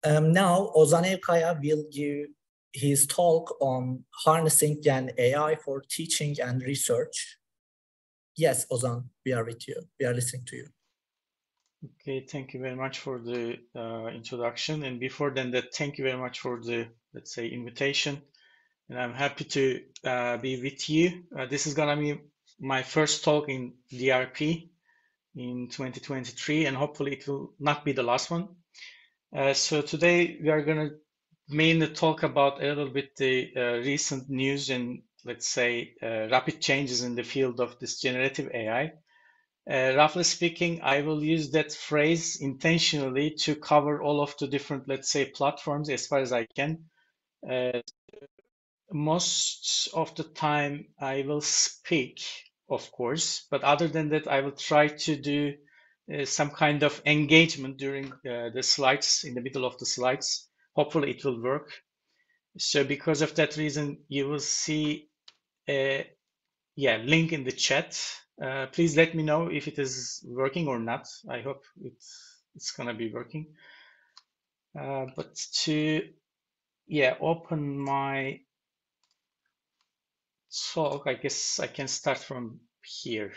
Now, Ozan Evkaya will give his talk on harnessing Gen AI for teaching and research. Yes, Ozan, we are with you. We are listening to you. Okay, thank you very much for the introduction. And before then, thank you very much for the, let's say, invitation. And I'm happy to be with you. This is gonna be my first talk in DRP in 2023, and hopefully it will not be the last one. So today we are gonna mainly talk about a little bit the recent news and, let's say, rapid changes in the field of this generative AI. Roughly speaking, I will use that phrase intentionally to cover all of the different, let's say, platforms as far as I can. Most of the time I will speak, of course, but other than that, I will try to do some kind of engagement during the slides, in the middle of the slides. Hopefully it will work. So because of that reason, you will see a link in the chat. Please let me know if it is working or not. I hope it's gonna be working. But to open my talk, I guess I can start from here.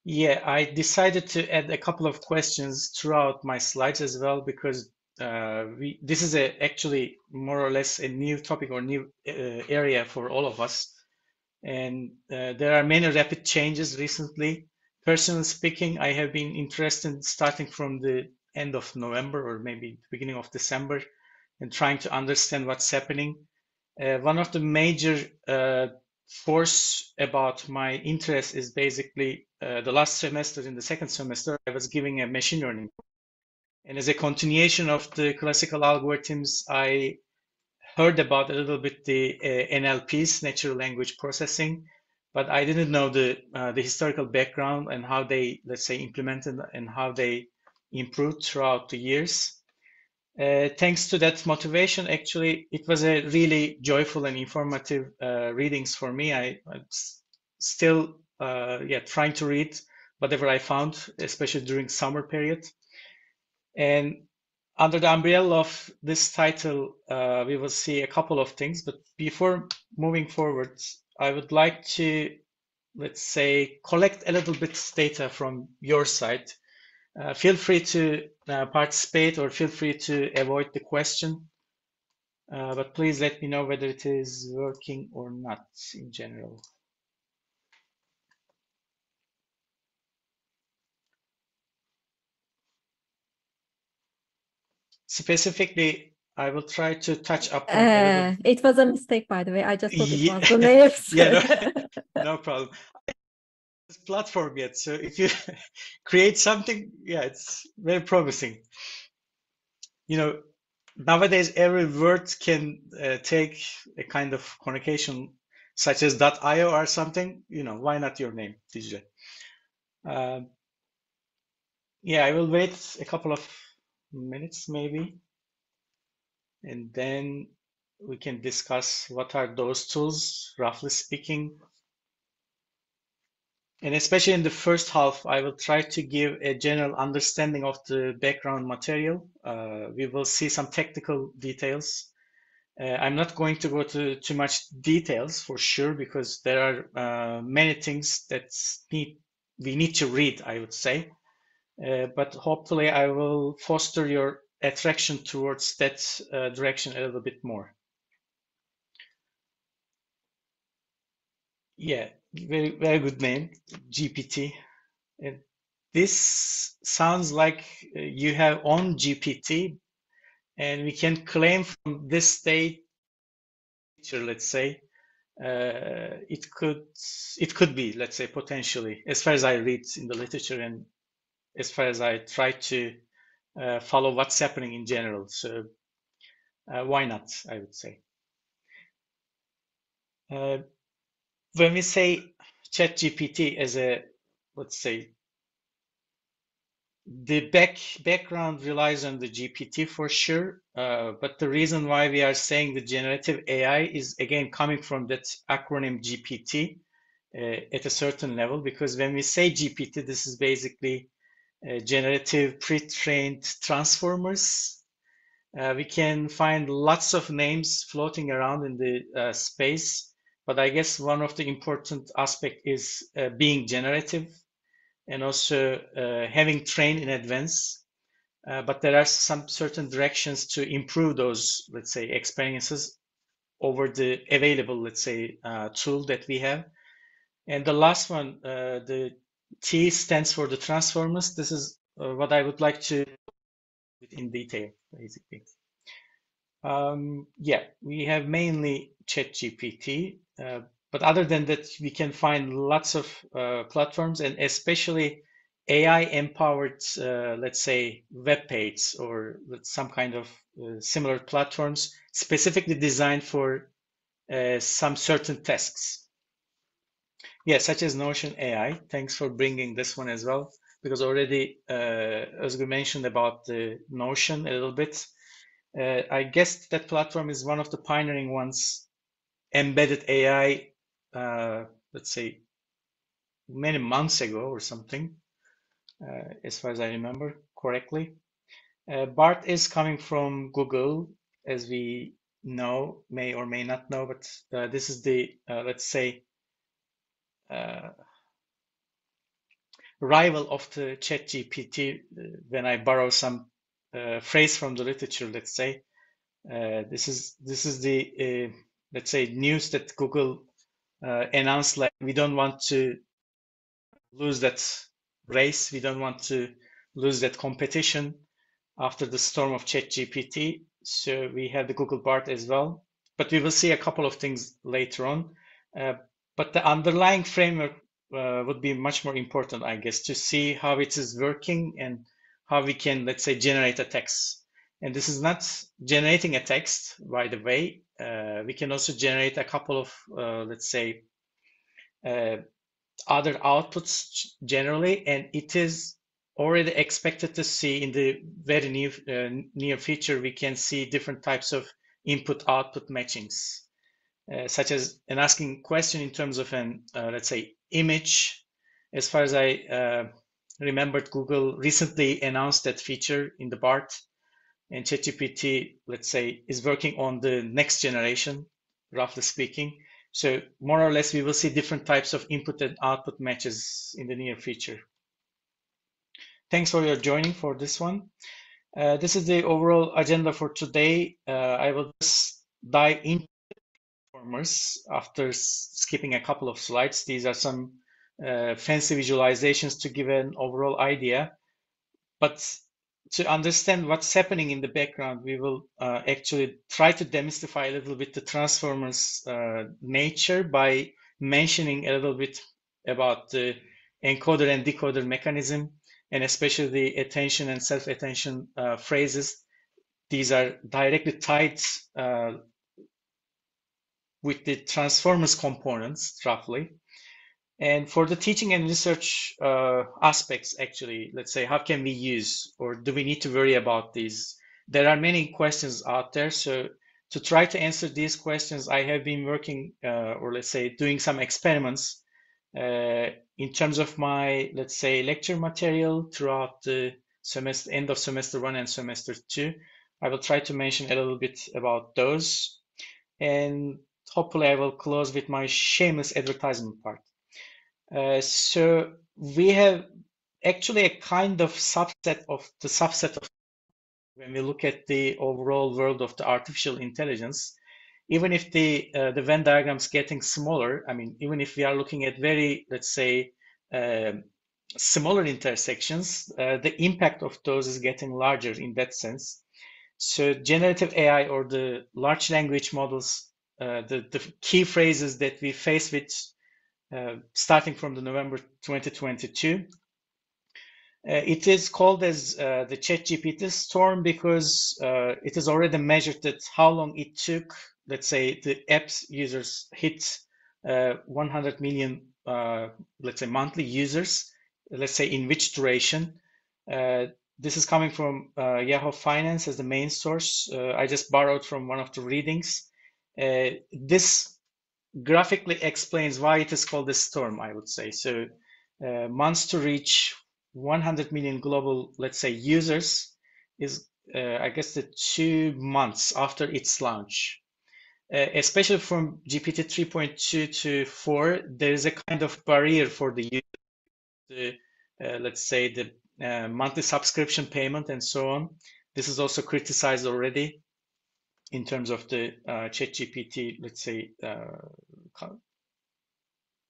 Yeah, I decided to add a couple of questions throughout my slides as well, because this is actually more or less a new topic or new area for all of us. And there are many rapid changes recently. Personally speaking, I have been interested starting from the end of November or maybe beginning of December and trying to understand what's happening. One of the major force about my interest is basically the last semester, in the second semester, I was giving a machine learning. And as a continuation of the classical algorithms, I heard about a little bit the NLPs, natural language processing, but I didn't know the historical background and how they, let's say, implemented and how they improved throughout the years. Thanks to that motivation, actually, it was a really joyful and informative readings for me. I'm still trying to read whatever I found, especially during summer period. And under the umbrella of this title, we will see a couple of things. But before moving forward, I would like to, let's say, collect a little bit data from your side. Feel free to participate or feel free to avoid the question. But please let me know whether it is working or not in general. Specifically, I will try to touch upon it was a mistake, by the way. I just thought it was the name. No problem. This platform yet, so if you create something, it's very promising. You know, nowadays every word can take a kind of connotation such as .io or something. You know, why not your name, DJ? I will wait a couple of minutes maybe, and then we can discuss what are those tools, roughly speaking. And especially in the first half, I will try to give a general understanding of the background material. We will see some technical details. I'm not going to go to too much details for sure, because there are many things that we need to read, I would say. But hopefully I will foster your attraction towards that direction a little bit more. Yeah, very, very good name, GPT. And this sounds like you have on GPT, and we can claim from this state, let's say, it could be, let's say, potentially, as far as I read in the literature and as far as I try to follow what's happening in general. So why not, I would say. When we say ChatGPT as a, let's say, the background relies on the GPT for sure, but the reason why we are saying the generative AI is again coming from that acronym GPT at a certain level, because when we say GPT, this is basically generative pre-trained transformers. We can find lots of names floating around in the space, but I guess one of the important aspect is being generative and also having trained in advance. But there are some certain directions to improve those, let's say, experiences over the available, let's say, tool that we have. And the last one, the T stands for the transformers. This is what I would like to in detail, basically. Yeah, we have mainly ChatGPT, but other than that, we can find lots of platforms, and especially AI-empowered, let's say, web pages or some kind of similar platforms specifically designed for some certain tasks. Yeah, such as Notion AI. Thanks for bringing this one as well, because already Özgür mentioned about the Notion a little bit. I guess that platform is one of the pioneering ones, embedded AI, let's say, many months ago or something, as far as I remember correctly. BART is coming from Google, as we know, may or may not know, but this is the, let's say, rival of the ChatGPT. When I borrow some phrase from the literature, let's say, this is the let's say news that Google announced, like, we don't want to lose that race, we don't want to lose that competition after the storm of ChatGPT. So we have the Google Bard as well, but we will see a couple of things later on. But the underlying framework would be much more important, I guess, to see how it is working and how we can, let's say, generate a text. And this is not generating a text, by the way. We can also generate a couple of, let's say, other outputs generally, and it is already expected to see in the very near future, we can see different types of input-output matchings, such as an asking question in terms of an, let's say, image. As far as I remembered, Google recently announced that feature in the BART, and ChatGPT, let's say, is working on the next generation, roughly speaking. So more or less, we will see different types of input and output matches in the near future. Thanks for your joining for this one. This is the overall agenda for today. I will just dive into transformers after skipping a couple of slides. These are some fancy visualizations to give an overall idea. But to understand what's happening in the background, we will actually try to demystify a little bit the transformers nature by mentioning a little bit about the encoder and decoder mechanism, and especially the attention and self-attention phrases. These are directly tied with the transformers components, roughly. And for the teaching and research aspects, actually, let's say, how can we use, or do we need to worry about these? There are many questions out there. So to try to answer these questions, I have been working, or let's say, doing some experiments in terms of my, let's say, lecture material throughout the semester, end of semester 1 and semester 2. I will try to mention a little bit about those. And hopefully I will close with my shameless advertisement part. So we have actually a kind of subset of the subset of, when we look at the overall world of the artificial intelligence, even if the Venn diagram is getting smaller, I mean, even if we are looking at very, let's say, smaller intersections, the impact of those is getting larger in that sense. So generative AI, or the large language models, the key phrases that we face with starting from the November 2022. It is called as the ChatGPT storm because it is already measured that how long it took, let's say, the app's users hit 100 million, let's say, monthly users, let's say, in which duration. This is coming from Yahoo Finance as the main source. I just borrowed from one of the readings. This graphically explains why it is called a storm, I would say. So months to reach 100 million global, let's say, users is I guess, the 2 months after its launch. Especially from GPT 3.2 to 4, there is a kind of barrier for the user, let's say the monthly subscription payment and so on. This is also criticized already in terms of the ChatGPT, let's say,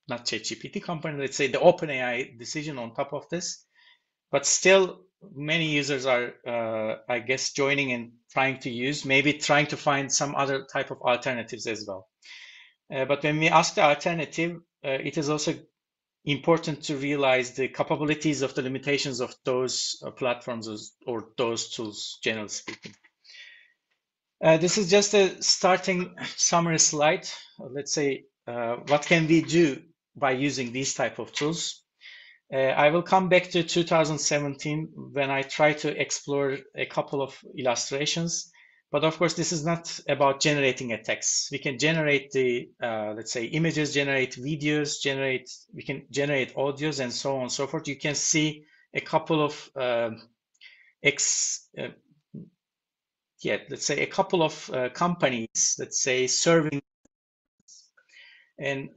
not ChatGPT company, let's say the OpenAI decision on top of this. But still, many users are, I guess, joining and trying to use, maybe trying to find some other type of alternatives as well. But when we ask the alternative, it is also important to realize the capabilities of the limitations of those platforms or those tools, generally speaking. This is just a starting summary slide. Let's say, what can we do by using these type of tools? I will come back to 2017 when I try to explore a couple of illustrations. But of course, this is not about generating a text. We can generate the, let's say, images, generate videos, we can generate audios and so on and so forth. You can see a couple of, let's say a couple of companies, let's say, serving. And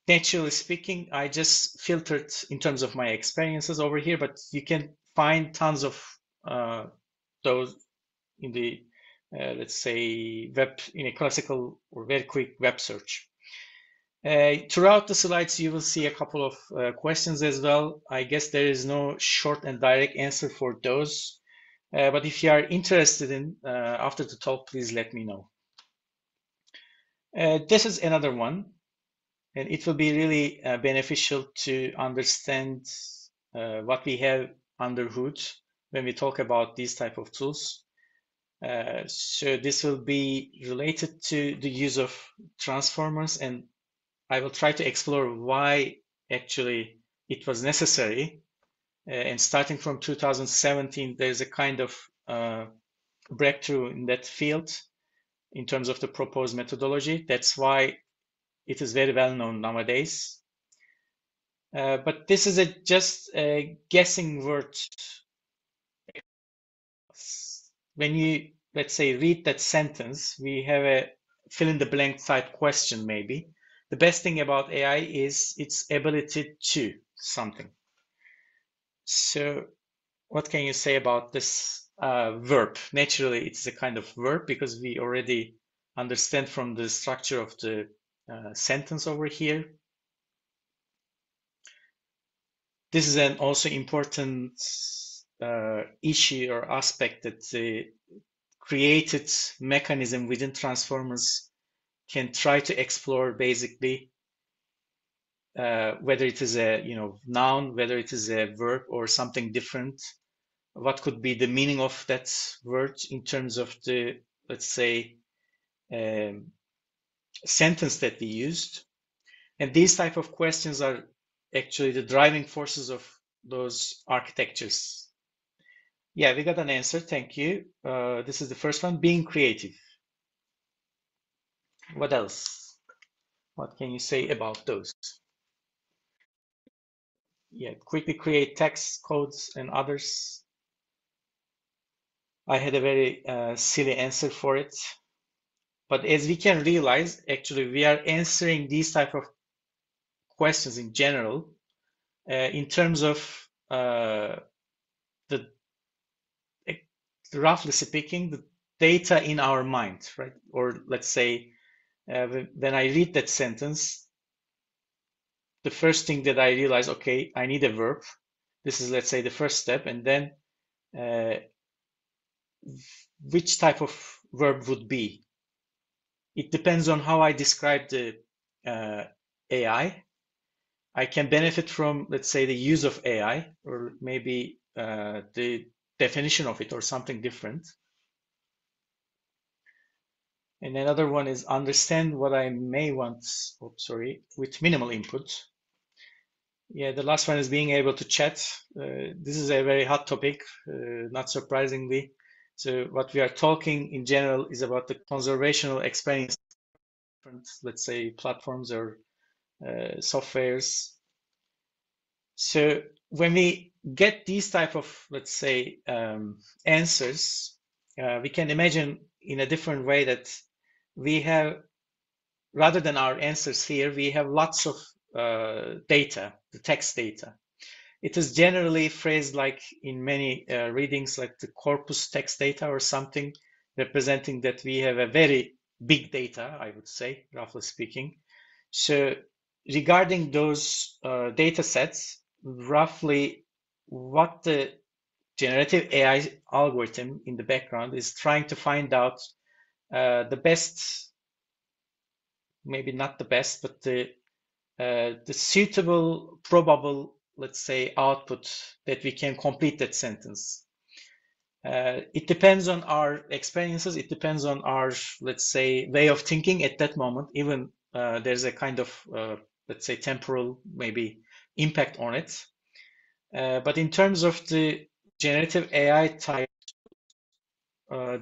naturally speaking, I just filtered in terms of my experiences over here, but you can find tons of those in the, let's say, in a classical or very quick web search. Throughout the slides, you will see a couple of questions as well. I guess there is no short and direct answer for those. But if you are interested in, after the talk, please let me know. This is another one. And it will be really beneficial to understand what we have under hood when we talk about these type of tools. So this will be related to the use of transformers, and I will try to explore why actually it was necessary. And starting from 2017, there's a kind of breakthrough in that field in terms of the proposed methodology. That's why it is very well known nowadays. But this is just a guessing word. When you, let's say, read that sentence, we have a fill in the blank type question maybe. The best thing about AI is its ability to something. So what can you say about this verb? Naturally, it's a kind of verb because we already understand from the structure of the sentence over here. This is an also important issue or aspect that the created mechanism within transformers can try to explore, basically, whether it is a noun, whether it is a verb or something different. What could be the meaning of that word in terms of the, let's say, sentence that we used. And these type of questions are actually the driving forces of those architectures. Yeah, we got an answer. Thank you. This is the first one, being creative. What else? What can you say about those? Yeah, quickly create text, codes, and others. I had a very silly answer for it. But as we can realize, actually, we are answering these type of questions in general in terms of roughly speaking, the data in our mind, right? Or let's say, when I read that sentence, the first thing that I realize, okay, I need a verb. This is, let's say, the first step. And then which type of verb would be? It depends on how I describe the AI. I can benefit from, let's say, the use of AI, or maybe the definition of it or something different. And another one is understand what I may want, with minimal input. Yeah, the last one is being able to chat. This is a very hot topic, not surprisingly. So what we are talking in general is about the conversational experience, different, let's say, platforms or softwares. So when we get these type of, let's say, answers, we can imagine in a different way that we have, rather than our answers here, we have lots of data, the text data. It is generally phrased like in many readings, like the corpus text data or something, representing that we have a very big data, I would say, roughly speaking. So regarding those data sets, roughly what the generative AI algorithm in the background is trying to find out the best, maybe not the best, but the suitable, probable, let's say, output that we can complete that sentence. It depends on our experiences. It depends on our, let's say, way of thinking at that moment. Even there's a kind of, let's say, temporal maybe impact on it. But in terms of the generative AI type,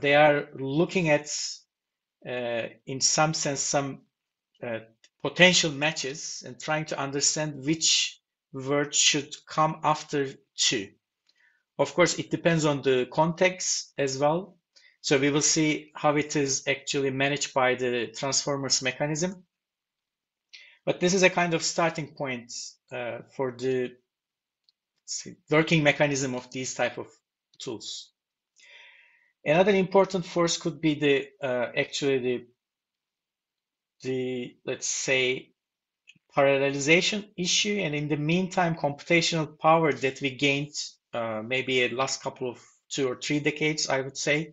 they are looking at, in some sense, some potential matches and trying to understand which word should come after to. Of course, it depends on the context as well. So we will see how it is actually managed by the transformers mechanism. But this is a kind of starting point for the working mechanism of these type of tools. Another important force could be the actually the let's say parallelization issue, and in the meantime computational power that we gained maybe a last couple of 2 or 3 decades, I would say,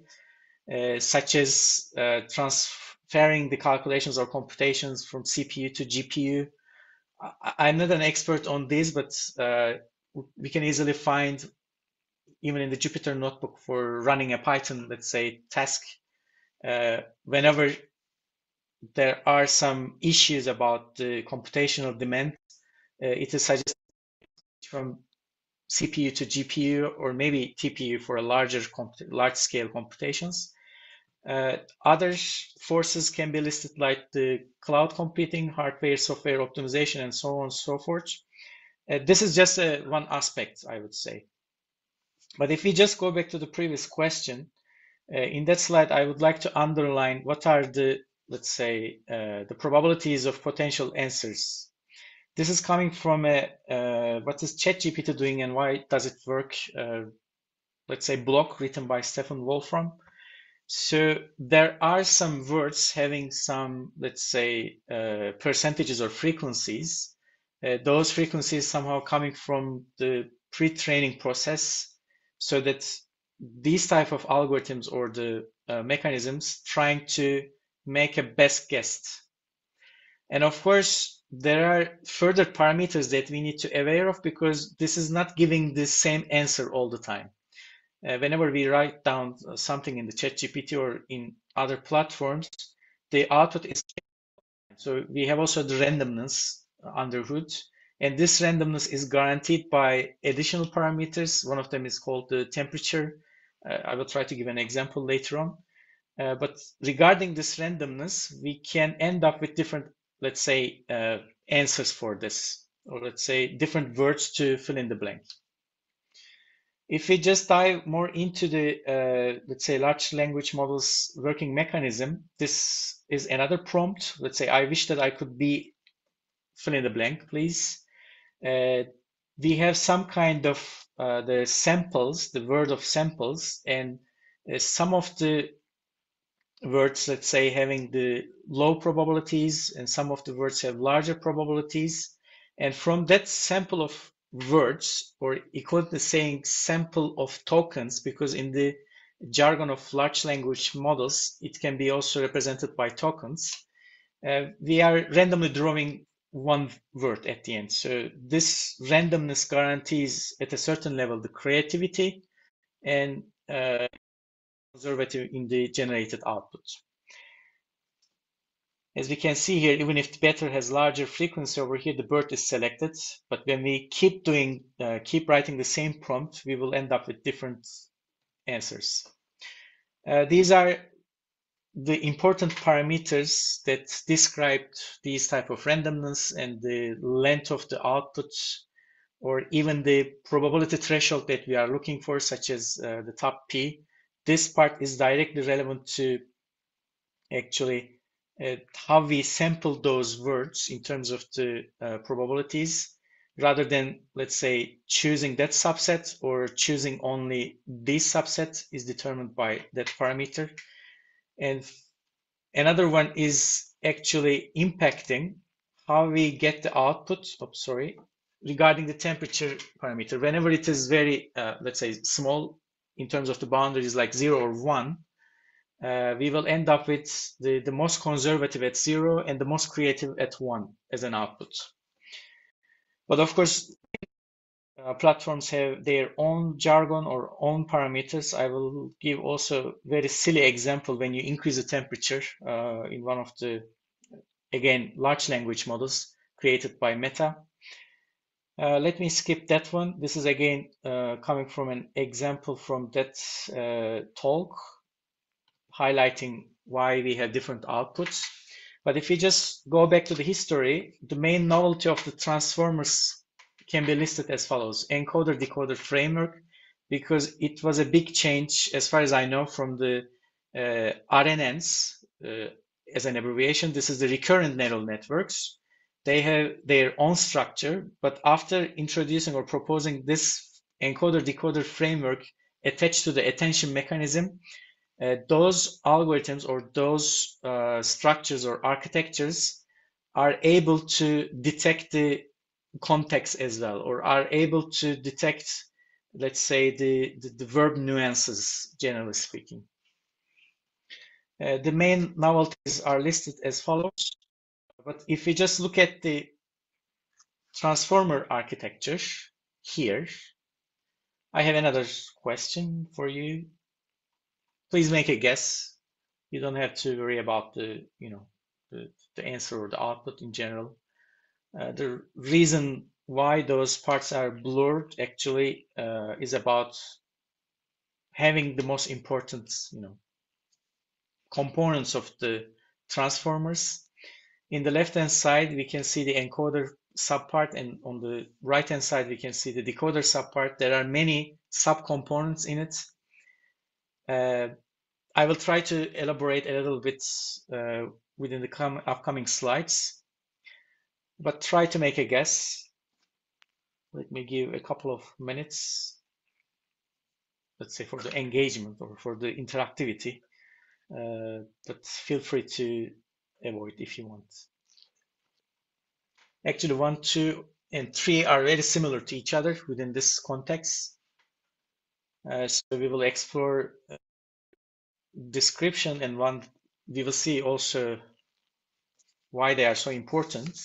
such as transferring the calculations or computations from CPU to GPU. I'm not an expert on this, but we can easily find, even in the Jupyter notebook for running a Python, let's say, task, whenever there are some issues about the computational demand, it is suggested from CPU to GPU or maybe TPU for a large-scale computations. Other forces can be listed like the cloud computing, hardware, software optimization, and so on and so forth. This is just one aspect, I would say. But if we just go back to the previous question, in that slide, I would like to underline what are the, let's say, the probabilities of potential answers. This is coming from what is ChatGPT doing and why does it work, let's say, blog written by Stephen Wolfram. So there are some words having some, let's say, percentages or frequencies. Those frequencies somehow coming from the pre-training process, so that these type of algorithms or the mechanisms trying to make a best guess. And of course, there are further parameters that we need to be aware of, because this is not giving the same answer all the time. Whenever we write down something in the ChatGPT or in other platforms, the output is, so we have also the randomness under hood, and this randomness is guaranteed by additional parameters. One of them is called the temperature. I will try to give an example later on. But regarding this randomness, we can end up with different, let's say, answers for this, or let's say different words to fill in the blank. If we just dive more into the, let's say, large language models working mechanism, this is another prompt. Let's say, I wish that I could be fill in the blank, please. We have some kind of the samples, the word of samples, and some of the words, let's say, having the low probabilities, and some of the words have larger probabilities. And from that sample of words, or equivalent to saying sample of tokens, because in the jargon of large language models, it can be also represented by tokens. We are randomly drawing one word at the end. So this randomness guarantees at a certain level the creativity and conservative in the generated output. As we can see here, even if the better has larger frequency over here, the bird is selected. But when we keep writing the same prompt, we will end up with different answers. These are the important parameters that described these type of randomness and the length of the output or even the probability threshold that we are looking for, such as the top P, this part is directly relevant to actually how we sample those words in terms of the probabilities, rather than, let's say, choosing that subset or choosing only this subset is determined by that parameter. And another one is actually impacting how we get the output, regarding the temperature parameter. Whenever it is very, let's say, small in terms of the boundaries, like 0 or 1, we will end up with the most conservative at 0 and the most creative at 1 as an output. But of course, platforms have their own jargon or own parameters. I will give also very silly example. When you increase the temperature in one of the, again, large language models created by Meta. Let me skip that one. This is again coming from an example from that talk, highlighting why we have different outputs. But if we just go back to the history, the main novelty of the transformers can be listed as follows: encoder-decoder framework, because it was a big change, as far as I know, from the RNNs as an abbreviation. This is the recurrent neural networks. They have their own structure, but after introducing or proposing this encoder-decoder framework attached to the attention mechanism, those algorithms or those structures or architectures are able to detect the context as well, or are able to detect, let's say, the verb nuances, generally speaking. The main novelties are listed as follows. But if we just look at the transformer architecture here, I have another question for you. Please make a guess. You don't have to worry about the, the answer or the output in general. The reason why those parts are blurred actually is about having the most important, components of the transformers. In the left-hand side, we can see the encoder subpart, and on the right-hand side, we can see the decoder subpart. There are many subcomponents in it. I will try to elaborate a little bit within the upcoming slides, but try to make a guess. Let me give a couple of minutes, let's say, for the engagement or for the interactivity, but feel free to avoid if you want. Actually, 1, 2, and 3 are very similar to each other within this context. So we will explore description, and we will see also why they are so important.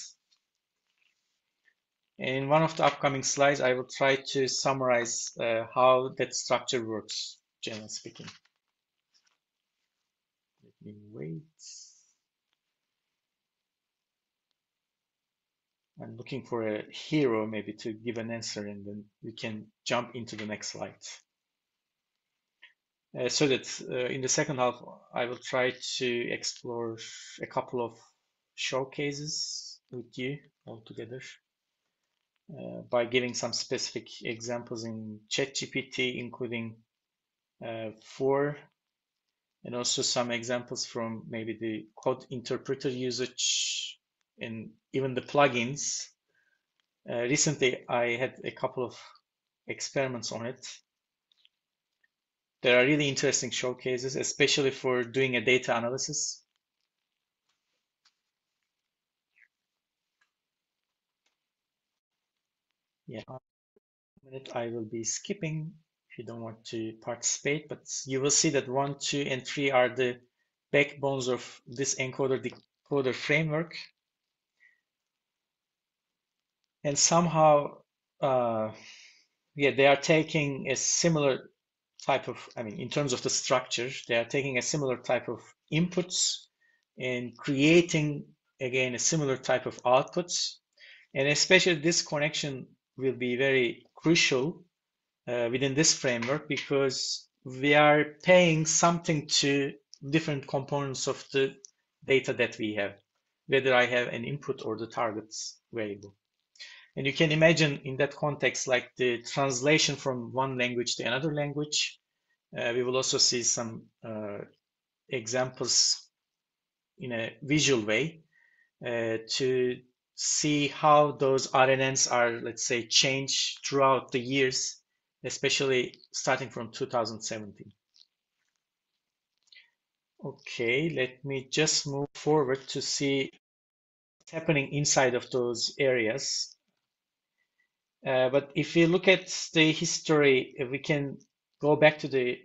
In one of the upcoming slides, I will try to summarize how that structure works, generally speaking. Let me wait. I'm looking for a hero maybe to give an answer, and then we can jump into the next slide. So that in the second half, I will try to explore a couple of showcases with you all together by giving some specific examples in ChatGPT, including 4, and also some examples from maybe the code interpreter usage and even the plugins. Recently, I had a couple of experiments on it. There are really interesting showcases, especially for doing a data analysis. Yeah, a minute I will be skipping if you don't want to participate, but you will see that 1, 2, and 3 are the backbones of this encoder-decoder framework. And somehow, they are taking a similar type of, in terms of the structure, they are taking a similar type of inputs and creating, again, a similar type of outputs. And especially this connection will be very crucial within this framework, because we are paying something to different components of the data that we have, whether I have an input or the targets variable. And you can imagine in that context, like the translation from one language to another language. We will also see some examples in a visual way to see how those RNNs are, let's say, changed throughout the years, especially starting from 2017. Okay, let me just move forward to see what's happening inside of those areas. But if we look at the history, we can go back to the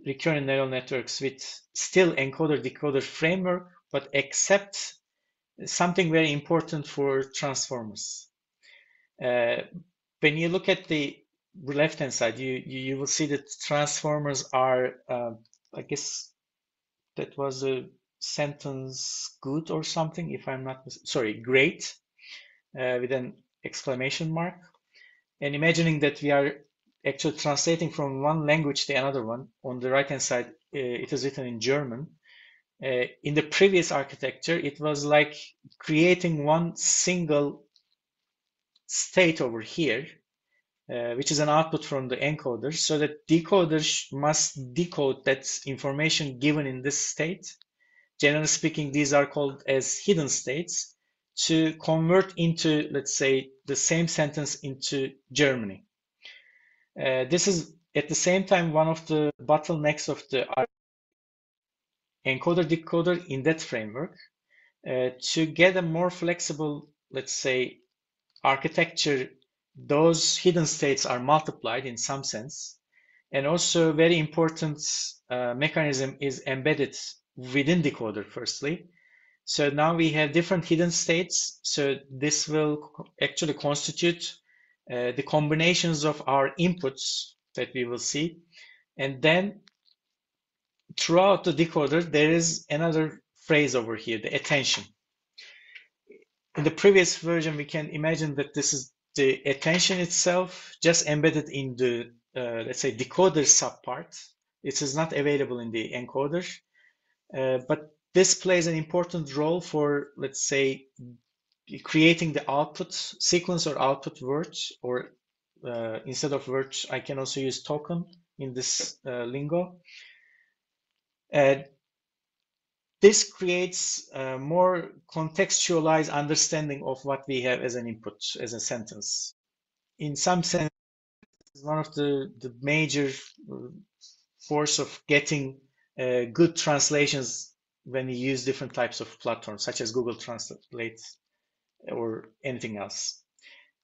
recurrent neural networks with still encoder-decoder framework, but except something very important for transformers. When you look at the left-hand side, you will see that transformers are, I guess that was a sentence good or something, if I'm not, sorry, great, with an exclamation mark. And imagining that we are actually translating from one language to another one, on the right-hand side, it is written in German. In the previous architecture, it was like creating one single state over here, which is an output from the encoder, so that decoders must decode that information given in this state. Generally speaking, these are called as hidden states to convert into, let's say, the same sentence into Germany. This is at the same time one of the bottlenecks of the encoder-decoder in that framework. To get a more flexible, let's say, architecture, those hidden states are multiplied in some sense. And also very important mechanism is embedded within decoder, firstly. So now we have different hidden states. So this will actually constitute the combinations of our inputs that we will see. And then throughout the decoder, there is another phrase over here, the attention. In the previous version, we can imagine that this is the attention itself, just embedded in the, let's say, decoder subpart. It is not available in the encoder, but this plays an important role for, let's say, creating the output sequence or output words, or instead of words, I can also use token in this lingo. This creates a more contextualized understanding of what we have as an input, as a sentence. In some sense, it's one of the major force of getting good translations when you use different types of platforms, such as Google Translate or anything else.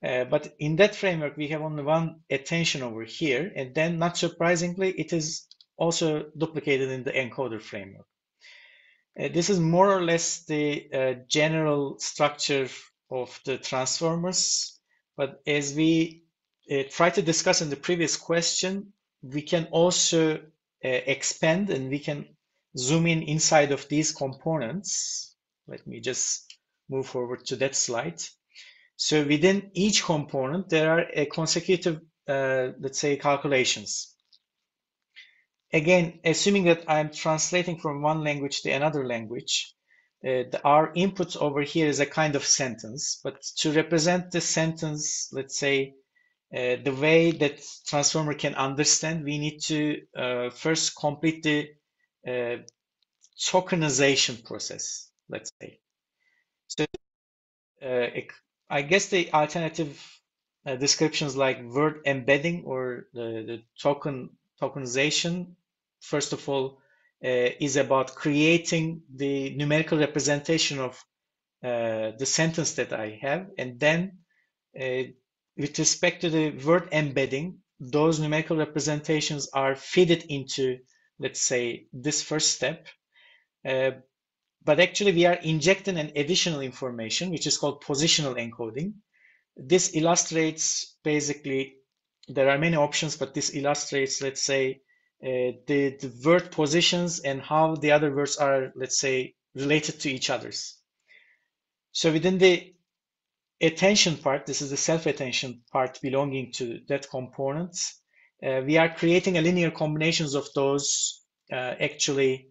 But in that framework, we have only one attention over here, and then, not surprisingly, it is also duplicated in the encoder framework. This is more or less the general structure of the transformers, but as we tried to discuss in the previous question, we can also expand and we can zoom in inside of these components. Let me just move forward to that slide. So within each component, there are consecutive, let's say, calculations. Again, assuming that I'm translating from one language to another language, our input over here is a kind of sentence, but to represent the sentence, let's say, the way that transformer can understand, we need to first complete the tokenization process, let's say. So I guess the alternative descriptions like word embedding or the tokenization, first of all, is about creating the numerical representation of the sentence that I have. And then with respect to the word embedding, those numerical representations are fed into, let's say, this first step. But actually, we are injecting an additional information, which is called positional encoding. This illustrates, basically, there are many options, but this illustrates, let's say, the word positions and how the other words are, let's say, related to each others. So within the attention part, this is the self-attention part belonging to that component, we are creating a linear combinations of those actually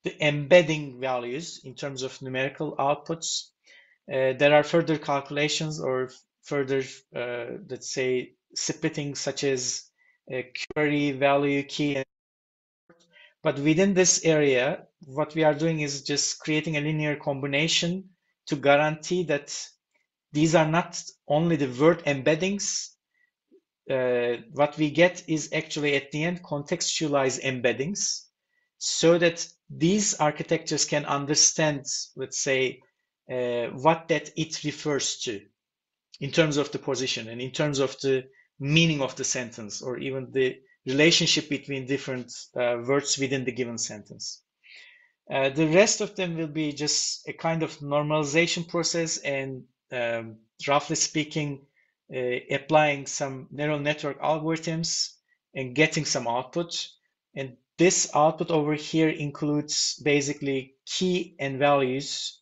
the embedding values in terms of numerical outputs. There are further calculations or further, let's say, splitting, such as query, value, key. But within this area, what we are doing is just creating a linear combination to guarantee that these are not only the word embeddings. What we get is actually at the end contextualized embeddings, so that these architectures can understand, let's say, what that it refers to in terms of the position and in terms of the meaning of the sentence, or even the relationship between different words within the given sentence. The rest of them will be just a kind of normalization process and, roughly speaking, applying some neural network algorithms and getting some output. And this output over here includes basically key and values.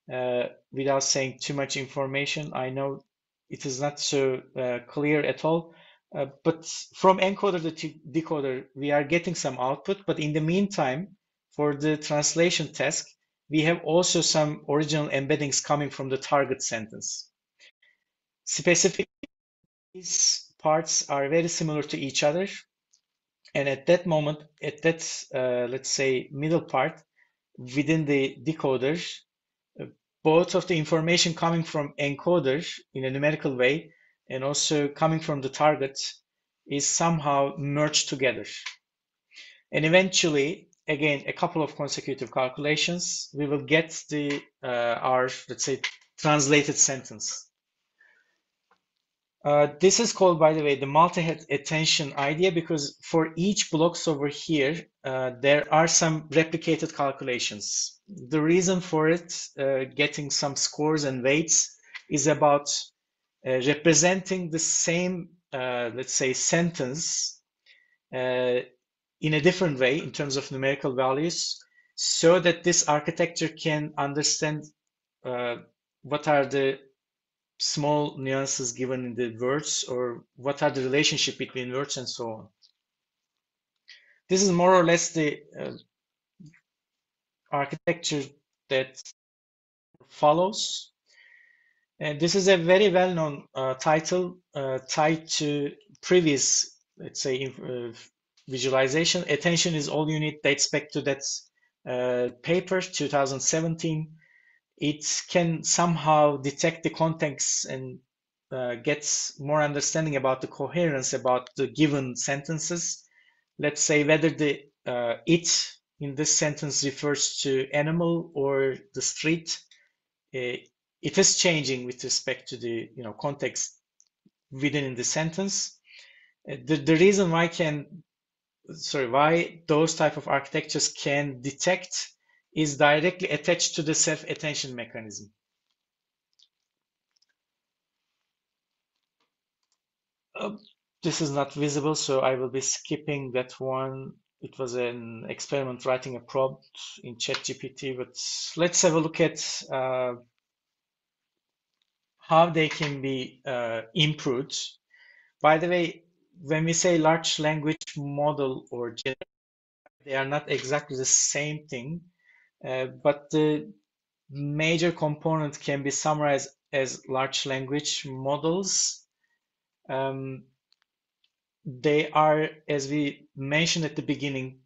Without saying too much information, I know it is not so clear at all, but from encoder to decoder, we are getting some output. But in the meantime, for the translation task, we have also some original embeddings coming from the target sentence. Specifically, these parts are very similar to each other. And at that moment, at that, let's say, middle part, within the decoder, both of the information coming from encoder in a numerical way and also coming from the target is somehow merged together. And eventually, again, a couple of consecutive calculations, we will get the our, let's say, translated sentence. This is called, by the way, the multi-head attention idea, because for each blocks over here, there are some replicated calculations. The reason for it, getting some scores and weights, is about representing the same, let's say, sentence in a different way in terms of numerical values, so that this architecture can understand what are the small nuances given in the words, or what are the relationship between words, and so on. This is more or less the architecture that follows. And this is a very well-known title tied to previous, let's say, visualization. Attention is all you need dates back to that paper, 2017. It can somehow detect the context and gets more understanding about the coherence about the given sentences. Let's say whether the it in this sentence refers to animal or the street. It is changing with respect to the context within the sentence. The reason why those type of architectures can detect is directly attached to the self-attention mechanism. This is not visible, so I will be skipping that one. It was an experiment writing a prompt in ChatGPT, but let's have a look at how they can be improved. By the way, when we say large language model or generative, they are not exactly the same thing, but the major component can be summarized as large language models. They are, as we mentioned at the beginning,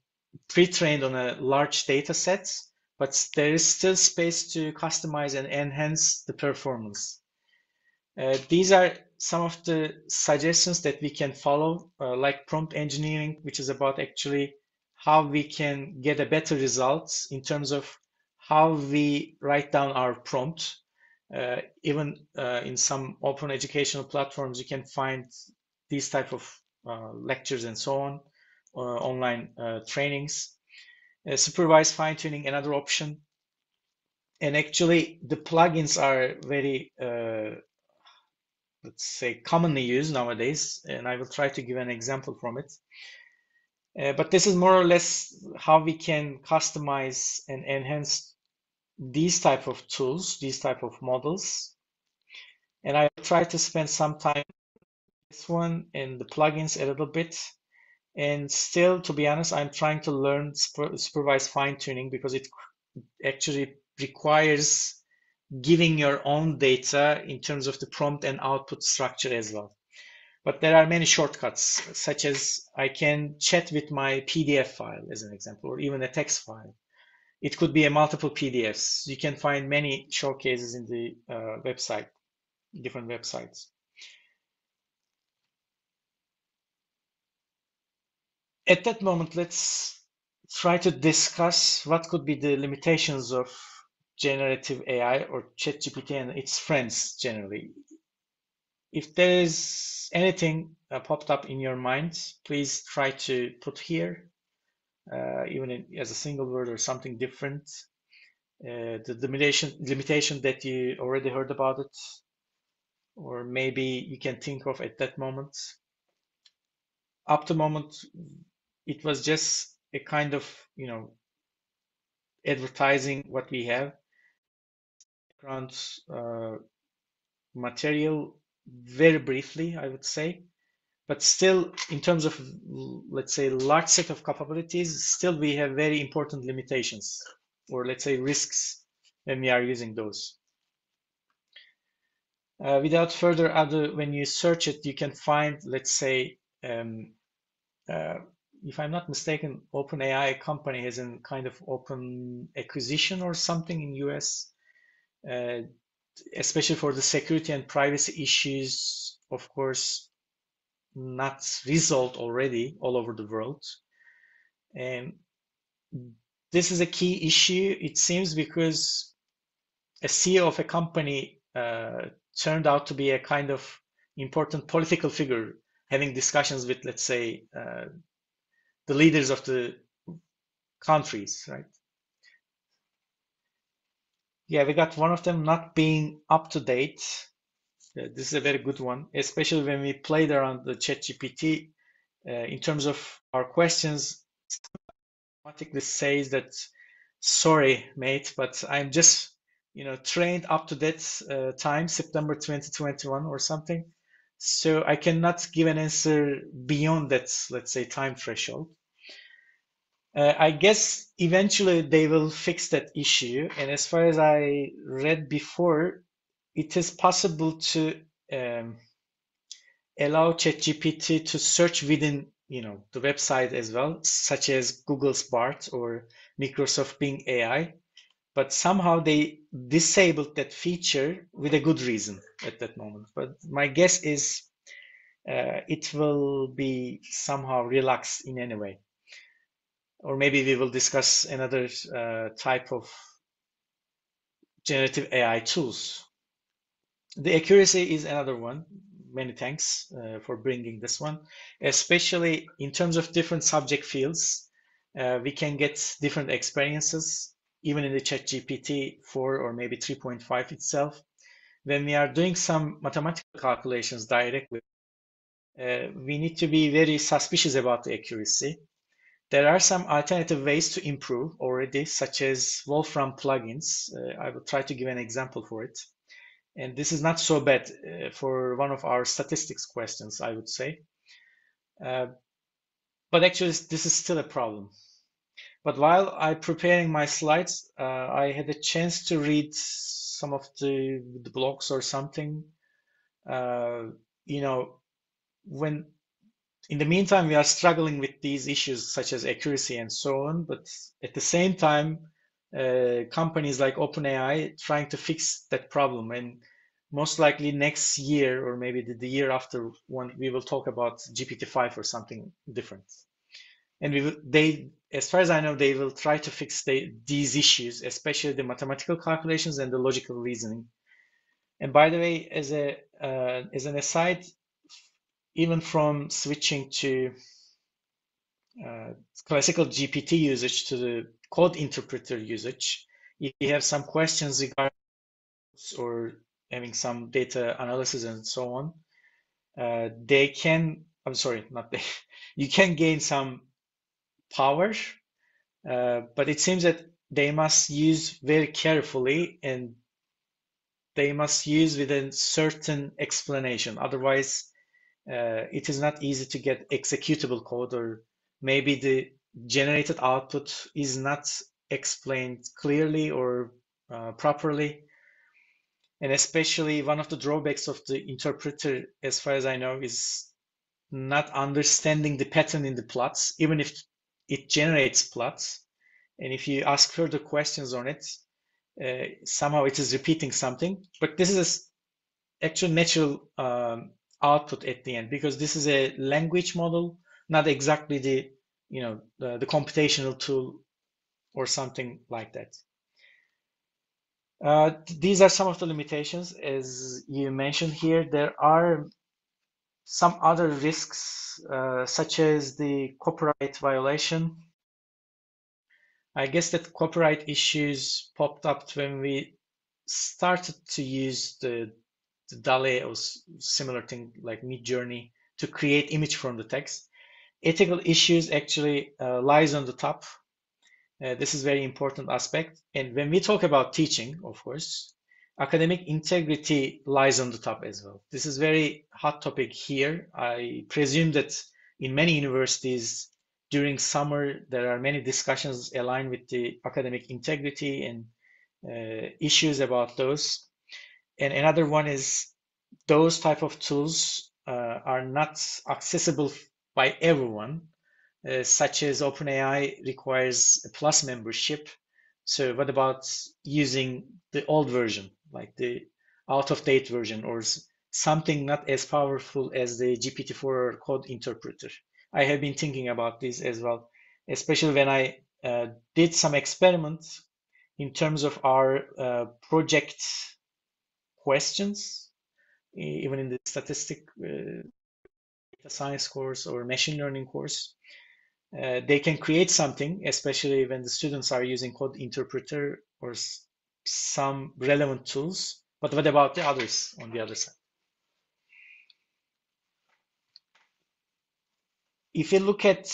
pre-trained on a large data set, but there is still space to customize and enhance the performance. These are some of the suggestions that we can follow, like prompt engineering, which is about actually how we can get a better results in terms of how we write down our prompt. Even in some open educational platforms, you can find these type of lectures and so on, online trainings. Supervised fine-tuning, another option. And actually, the plugins are very, let's say, commonly used nowadays, and I will try to give an example from it. But this is more or less how we can customize and enhance these type of tools, these type of models. And I will try to spend some time on this one and the plugins a little bit. And still, to be honest, I'm trying to learn supervised fine-tuning, because it actually requires giving your own data in terms of the prompt and output structure as well. But there are many shortcuts, such as I can chat with my PDF file as an example, or even a text file. It could be a multiple PDFs. You can find many showcases in the website, different websites. At that moment, let's try to discuss what could be the limitations of generative AI or ChatGPT and its friends generally. If there is anything popped up in your mind, please try to put here, even as a single word or something different. The limitation that you already heard about it, or maybe you can think of at that moment. Up to the moment, it was just a kind of, advertising what we have. Background material, very briefly, I would say. But still, in terms of, let's say, large set of capabilities, still we have very important limitations, or let's say risks when we are using those. Without further ado, when you search it, you can find, let's say, if I'm not mistaken, OpenAI company has a kind of open acquisition or something in US, especially for the security and privacy issues, of course, not resolved already all over the world. And this is a key issue, it seems, because a CEO of a company turned out to be a kind of important political figure, having discussions with, let's say, the leaders of the countries, right? Yeah, we got one of them not being up to date. This is a very good one, especially when we played around the ChatGPT. In terms of our questions, automatically says that, sorry, mate, but I'm just, trained up to that time, September 2021 or something. So I cannot give an answer beyond that, let's say, time threshold. I guess eventually they will fix that issue. And as far as I read before, it is possible to allow ChatGPT to search within, the website as well, such as Google's BART or Microsoft Bing AI. But somehow they disabled that feature with a good reason at that moment. But my guess is it will be somehow relaxed in any way. Or maybe we will discuss another type of generative AI tools. The accuracy is another one. Many thanks for bringing this one. Especially in terms of different subject fields, we can get different experiences, even in the ChatGPT 4 or maybe 3.5 itself. When we are doing some mathematical calculations directly, we need to be very suspicious about the accuracy. There are some alternative ways to improve already, such as Wolfram plugins. I will try to give an example for it. And this is not so bad for one of our statistics questions, I would say. But actually, this is still a problem. But while I'm preparing my slides, I had a chance to read some of the blogs or something. When in the meantime, we are struggling with these issues such as accuracy and so on, but at the same time, companies like OpenAI trying to fix that problem. And most likely next year, or maybe the year after, when we will talk about GPT-5 or something different. And as far as I know, they will try to fix these issues, especially the mathematical calculations and the logical reasoning. And by the way, as an aside, even from switching to classical GPT usage to the code interpreter usage, if you have some questions regarding or having some data analysis and so on, you can gain some power, but it seems that they must use very carefully and they must use with a certain explanation. Otherwise, it is not easy to get executable code, or maybe the generated output is not explained clearly or properly. And especially one of the drawbacks of the interpreter, as far as I know, is not understanding the pattern in the plots, even if it generates plots. And if you ask further questions on it, somehow it is repeating something. But this is actual natural output at the end, because this is a language model, not exactly the the computational tool or something like that. These are some of the limitations, as you mentioned here. There are some other risks, such as the copyright violation. I guess that copyright issues popped up when we started to use the DALL-E or similar thing like Midjourney to create image from the text. Ethical issues actually lies on the top. This is very important aspect. And when we talk about teaching, of course, academic integrity lies on the top as well. This is very hot topic here. I presume that in many universities during summer, there are many discussions aligned with the academic integrity and issues about those. And another one is those type of tools are not accessible by everyone, such as OpenAI requires a Plus membership. So what about using the old version, like the out-of-date version, or something not as powerful as the GPT-4 or code interpreter? I have been thinking about this as well, especially when I did some experiments in terms of our project questions, even in the statistic data science course or machine learning course. They can create something, especially when the students are using code interpreter or some relevant tools. But what about the others on the other side? If you look at,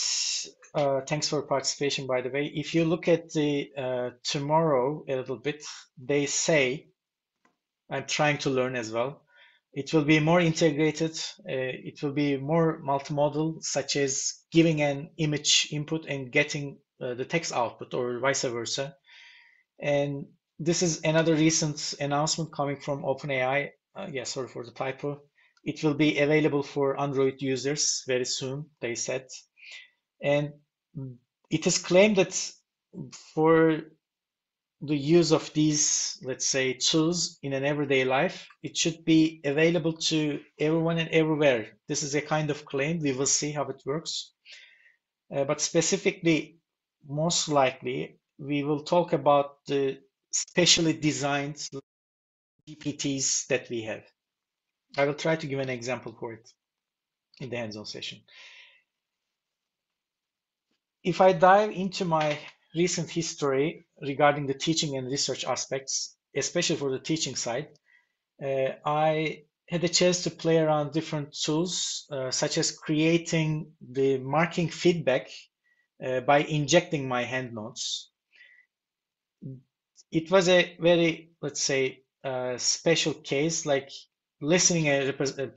thanks for participation, by the way. If you look at the tomorrow a little bit, they say, I'm trying to learn as well, it will be more integrated, it will be more multimodal, such as giving an image input and getting the text output, or vice versa. And this is another recent announcement coming from OpenAI. Yeah, sorry for the typo. It will be available for Android users very soon, they said. And it is claimed that for the use of these, let's say, tools in an everyday life, it should be available to everyone and everywhere. This is a kind of claim. We will see how it works. But specifically, most likely, we will talk about the specially designed GPTs that we have. I will try to give an example for it in the hands-on session. If I dive into my recent history regarding the teaching and research aspects, especially for the teaching side, I had a chance to play around different tools, such as creating the marking feedback by injecting my hand notes. It was a very, let's say, special case, like listening a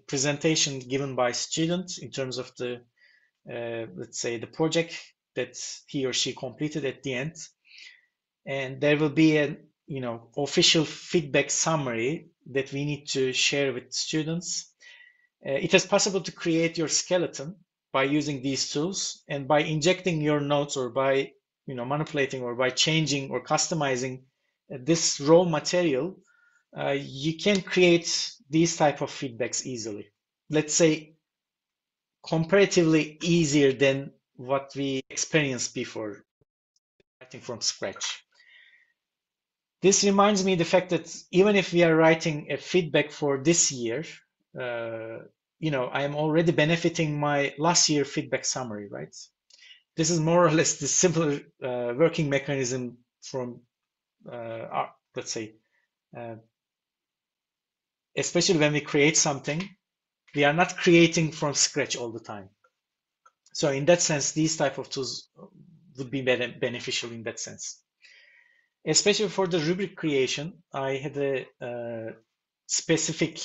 presentation given by students in terms of the, let's say, the project that he or she completed at the end. And there will be a, official feedback summary that we need to share with students. It is possible to create your skeleton by using these tools, and by injecting your notes, or by, manipulating, or by changing or customizing this raw material, you can create these type of feedbacks easily. Let's say comparatively easier than what we experienced before, writing from scratch. This reminds me the fact that even if we are writing a feedback for this year, I am already benefiting my last year feedback summary, right? This is more or less the similar working mechanism from, let's say, especially when we create something, we are not creating from scratch all the time. So in that sense, these type of tools would be beneficial in that sense. Especially for the rubric creation, I had a specific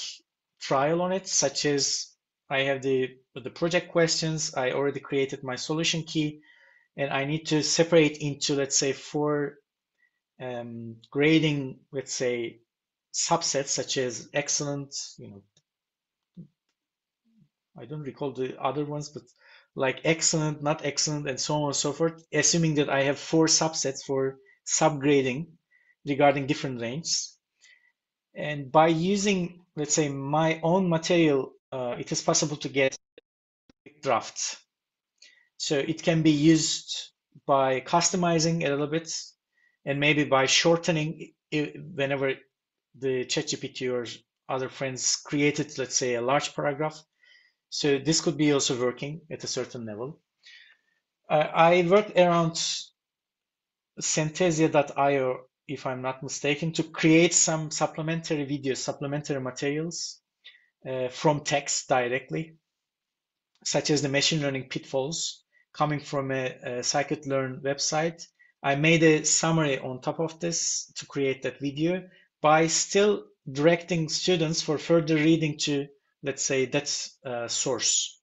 trial on it, such as I have the project questions, I already created my solution key, and I need to separate into, let's say, 4 grading, let's say, subsets such as excellent, I don't recall the other ones, but like excellent, not excellent, and so on and so forth, assuming that I have 4 subsets for subgrading regarding different ranges. And by using, let's say, my own material, it is possible to get drafts. So it can be used by customizing a little bit and maybe by shortening whenever the ChatGPT or other friends created, let's say, a large paragraph. So this could be also working at a certain level. I worked around Synthesia.io, if I'm not mistaken, to create some supplementary videos, supplementary materials from text directly, such as the machine learning pitfalls coming from a scikit-learn website. I made a summary on top of this to create that video by still directing students for further reading to, let's say, that source.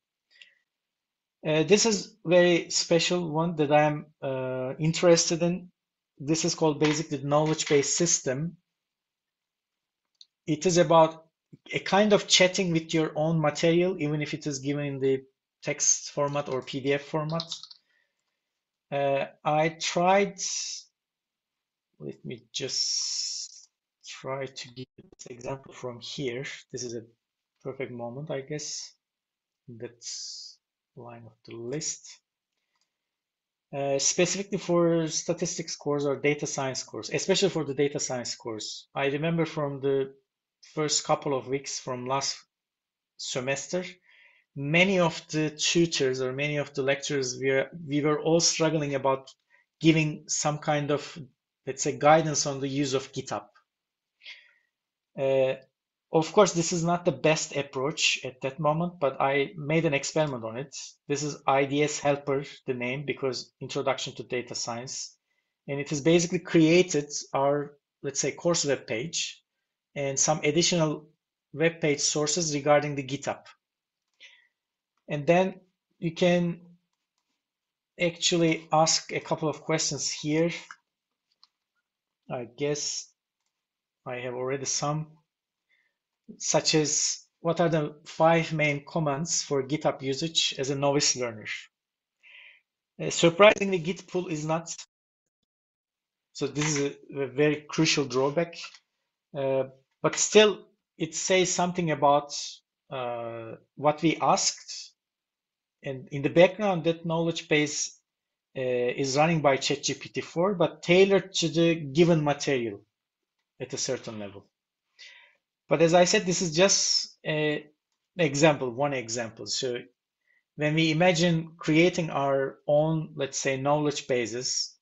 This is very special one that I'm interested in. This is called basically the knowledge-based system. It is about a kind of chatting with your own material, even if it is given in the text format or PDF format. I tried, let me just try to give this example from here. This is a perfect moment, I guess. That's line of the list. Specifically for statistics course or data science course, especially for the data science course. I remember from the first couple of weeks from last semester, many of the tutors or many of the lecturers, we were all struggling about giving some kind of, let's say, guidance on the use of GitHub. Of course, this is not the best approach at that moment, but I made an experiment on it. This is IDS Helper, the name, because Introduction to Data Science. And it has basically created our, let's say, course web page and some additional web page sources regarding the GitHub. And then you can actually ask a couple of questions here. I guess I have already some, such as what are the 5 main commands for GitHub usage as a novice learner? Surprisingly, Git pull is not. So this is a very crucial drawback. But still, it says something about what we asked. And in the background, that knowledge base is running by ChatGPT-4, but tailored to the given material at a certain level. But as I said, this is just an example, one example. So when we imagine creating our own, let's say, knowledge bases,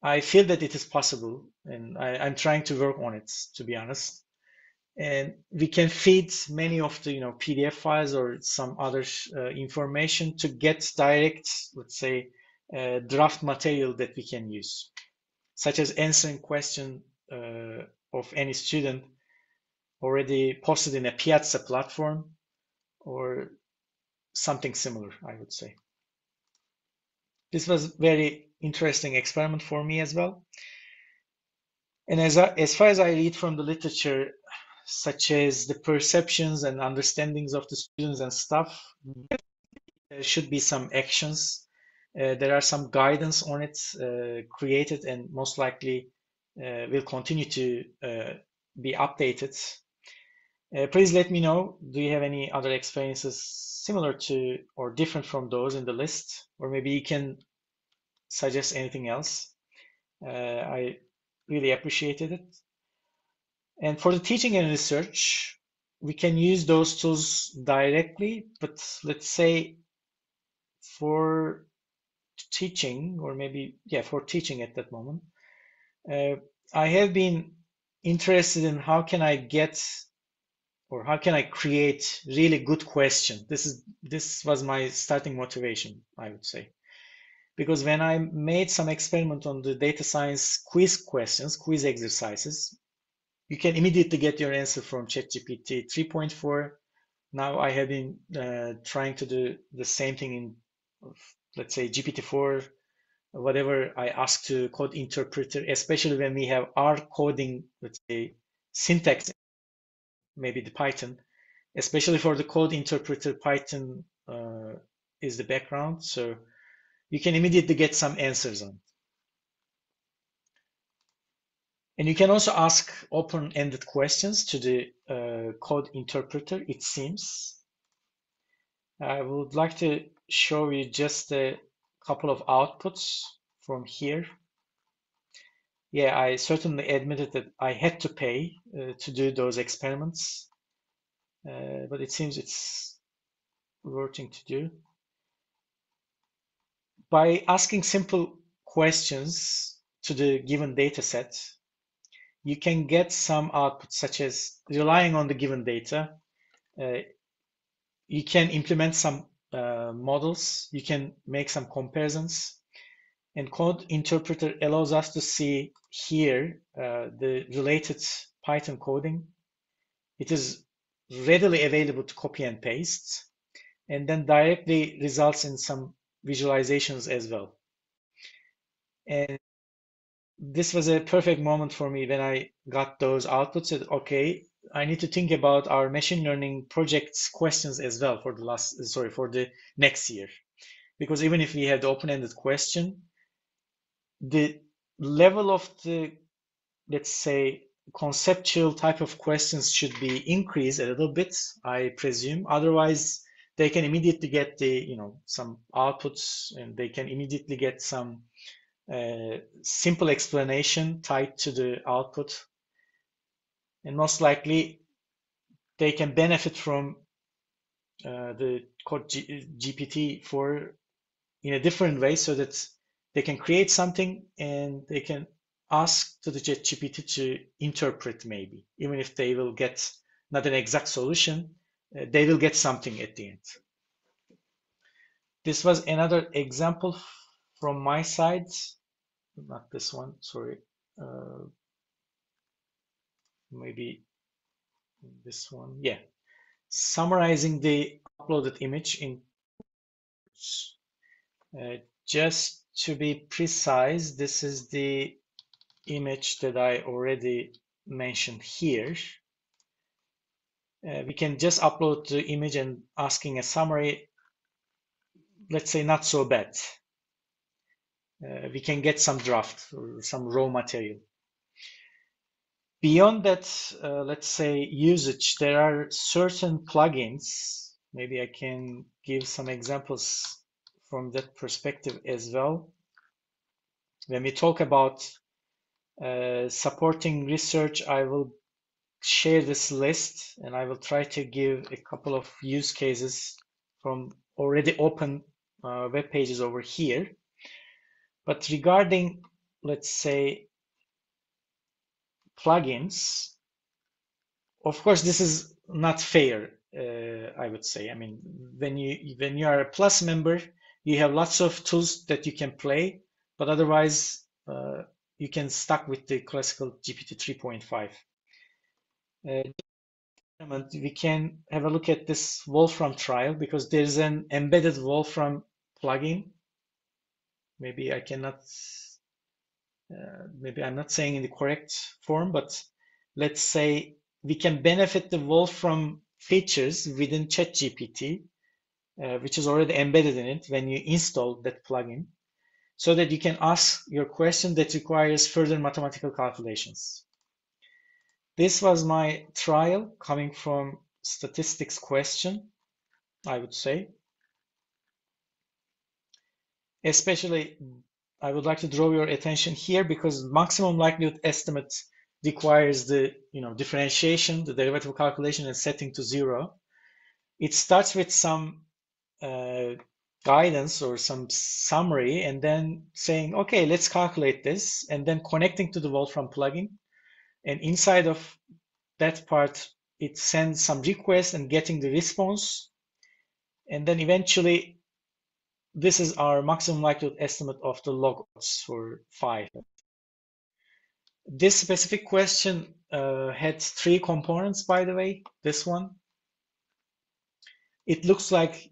I feel that it is possible, and I'm trying to work on it, to be honest. And we can feed many of the PDF files or some other information to get direct, let's say, draft material that we can use, such as answering question of any student already posted in a Piazza platform or something similar, I would say. This was very interesting experiment for me as well. And as far as I read from the literature, such as the perceptions and understandings of the students and stuff, there should be some actions. There are some guidance on it created and most likely will continue to be updated. Please let me know, do you have any other experiences similar to or different from those in the list? Or maybe you can suggest anything else. I really appreciated it. And for the teaching and research, we can use those tools directly, but let's say for teaching, or maybe, yeah, for teaching at that moment, I have been interested in how can I get or how can I create really good questions. This was my starting motivation, I would say. Because when I made some experiment on the data science quiz questions, quiz exercises, you can immediately get your answer from ChatGPT 3.4. Now I have been trying to do the same thing in, let's say, GPT-4, whatever I ask to code interpreter, especially when we have R coding, let's say, syntax, maybe the Python, especially for the code interpreter. Python is the background, so you can immediately get some answers on. And you can also ask open-ended questions to the code interpreter, it seems. I would like to show you just a couple of outputs from here. Yeah, I certainly admitted that I had to pay to do those experiments, but it seems it's working to do. By asking simple questions to the given data set, you can get some outputs, such as relying on the given data. You can implement some models, you can make some comparisons, and code interpreter allows us to see here the related Python coding. It is readily available to copy and paste, and then directly results in some visualizations as well. And this was a perfect moment for me when I got those outputs. That okay, I need to think about our machine learning projects questions as well for the next year, because even if we have the open-ended question, the level of the, let's say, conceptual type of questions should be increased a little bit, I presume. Otherwise, they can immediately get the, some outputs, and they can immediately get some simple explanation tied to the output. And most likely, they can benefit from the code GPT-4 in a different way, so that they can create something and they can ask to the GPT to interpret, maybe. Even if they will get not an exact solution, they will get something at the end. This was another example from my side. Not this one, sorry. Maybe this one. Yeah. Summarizing the uploaded image in just to be precise, this is the image that I already mentioned here. We can just upload the image and asking a summary, let's say not so bad. We can get some draft or some raw material. Beyond that, let's say usage, there are certain plugins. Maybe I can give some examples from that perspective as well. When we talk about supporting research, I will share this list, and I will try to give a couple of use cases from already open web pages over here. But regarding, let's say, plugins, of course, this is not fair, I would say. I mean, when you are a Plus member, you have lots of tools that you can play, but otherwise, you can stuck with the classical GPT 3.5. We can have a look at this Wolfram trial, because there's an embedded Wolfram plugin. Maybe I cannot, maybe I'm not saying in the correct form, but let's say we can benefit the Wolfram features within ChatGPT, which is already embedded in it when you install that plugin, so that you can ask your question that requires further mathematical calculations. This was my trial coming from statistics question, I would say. Especially, I would like to draw your attention here, because maximum likelihood estimate requires the differentiation, the derivative calculation, and setting to 0. It starts with some guidance or some summary, and then saying, okay, let's calculate this, and then connecting to the Wolfram plugin. And inside of that part, it sends some request and getting the response. And then eventually, this is our maximum likelihood estimate of the log odds for 5. This specific question had 3 components, by the way, this one. It looks like,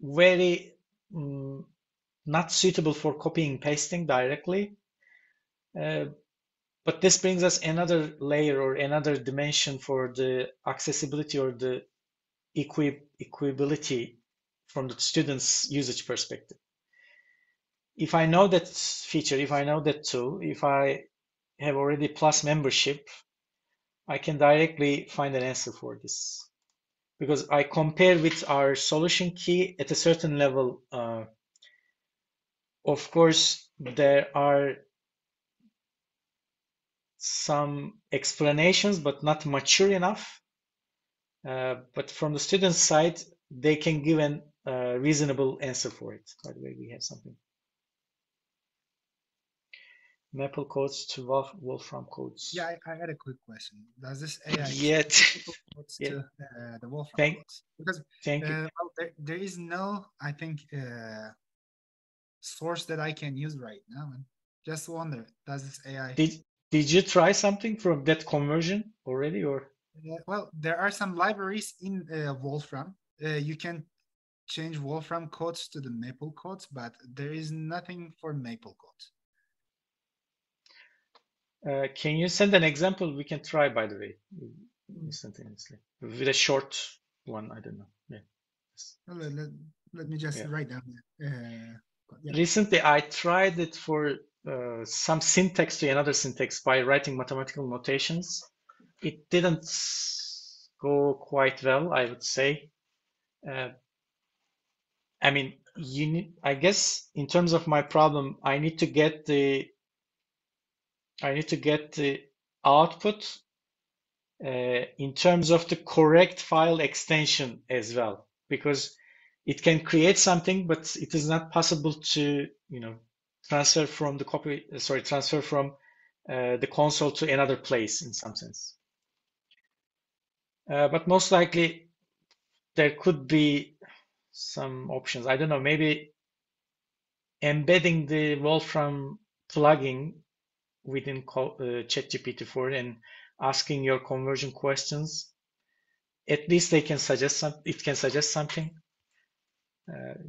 very not suitable for copying and pasting directly. But this brings us another layer or another dimension for the accessibility or the equability from the student's usage perspective. If I know that feature, if I know that tool, if I have already Plus membership, I can directly find an answer for this. Because I compare with our solution key at a certain level. Of course, there are some explanations, but not mature enough. But from the student's side, they can give a reasonable answer for it. By the way, we have something. Maple codes to Wolfram codes. Yeah, I had a quick question. Does this AI Yet, codes yeah. to the Wolfram codes? Because Thank well, there is no, I think, source that I can use right now. And just wonder, does this AI? Did you try something from that conversion already, or? Well, there are some libraries in Wolfram. You can change Wolfram codes to the Maple codes, but there is nothing for Maple codes. Can you send an example? We can try, by the way, instantaneously with a short one. I don't know. Yeah. Well, let me just write down. Yeah. Recently, I tried it for some syntax to another syntax by writing mathematical notations. It didn't go quite well, I would say. I mean, I guess in terms of my problem, I need to get the output in terms of the correct file extension as well, because it can create something, but it is not possible to, transfer from the console to another place in some sense. But most likely there could be some options. I don't know, maybe embedding the Wolfram plugin within ChatGPT 4 and asking your conversion questions. At least they can suggest it can suggest something.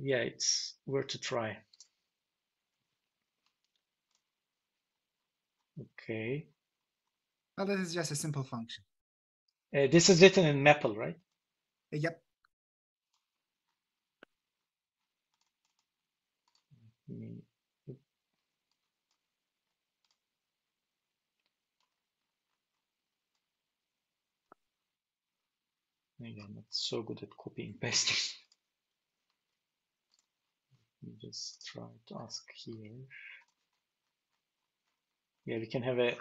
Yeah, it's worth to try. Okay. Well, this is just a simple function. This is written in Maple, right? Yep. Maybe I'm not so good at copying and pasting. Let me just try to ask here. Yeah, we can have a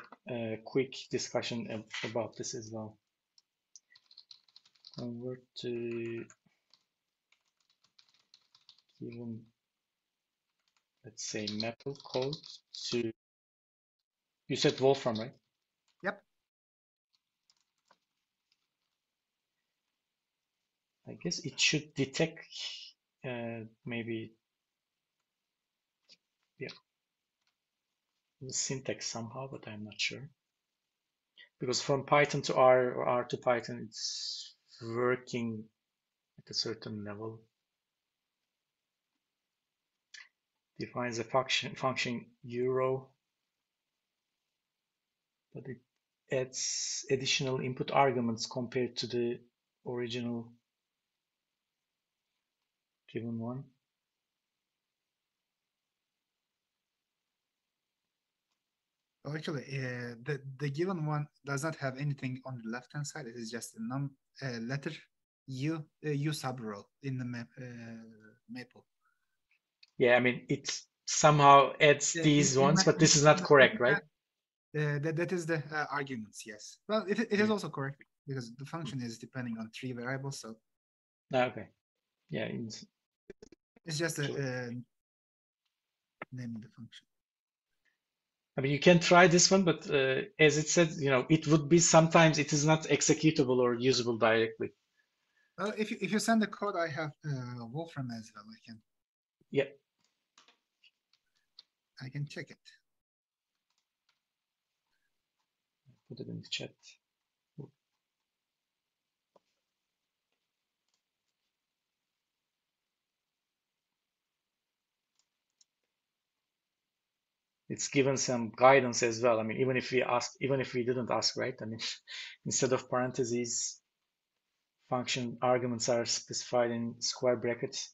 quick discussion about this as well. Convert to given, let's say, Maple code to, you said Wolfram, right? Yep. I guess it should detect maybe, yeah, the syntax somehow, but I'm not sure. Because from Python to R or R to Python, it's working at a certain level. Defines a function euro, but it adds additional input arguments compared to the original given one. Well, actually, the given one does not have anything on the left-hand side. It is just a letter U subrow in the Maple. Yeah, I mean, it somehow adds these ones, but this is not correct, right? That is the arguments, yes. Well, it is also correct because the function is depending on 3 variables, so. Okay. Yeah. It's just naming the function. I mean, you can try this one, but as it said, it would be sometimes it is not executable or usable directly. Well, if you send the code, I have Wolfram as well. I can. Yeah. I can check it. Put it in the chat. it's given some guidance as well. I mean, even if we didn't ask, right? I mean, instead of parentheses, function arguments are specified in square brackets.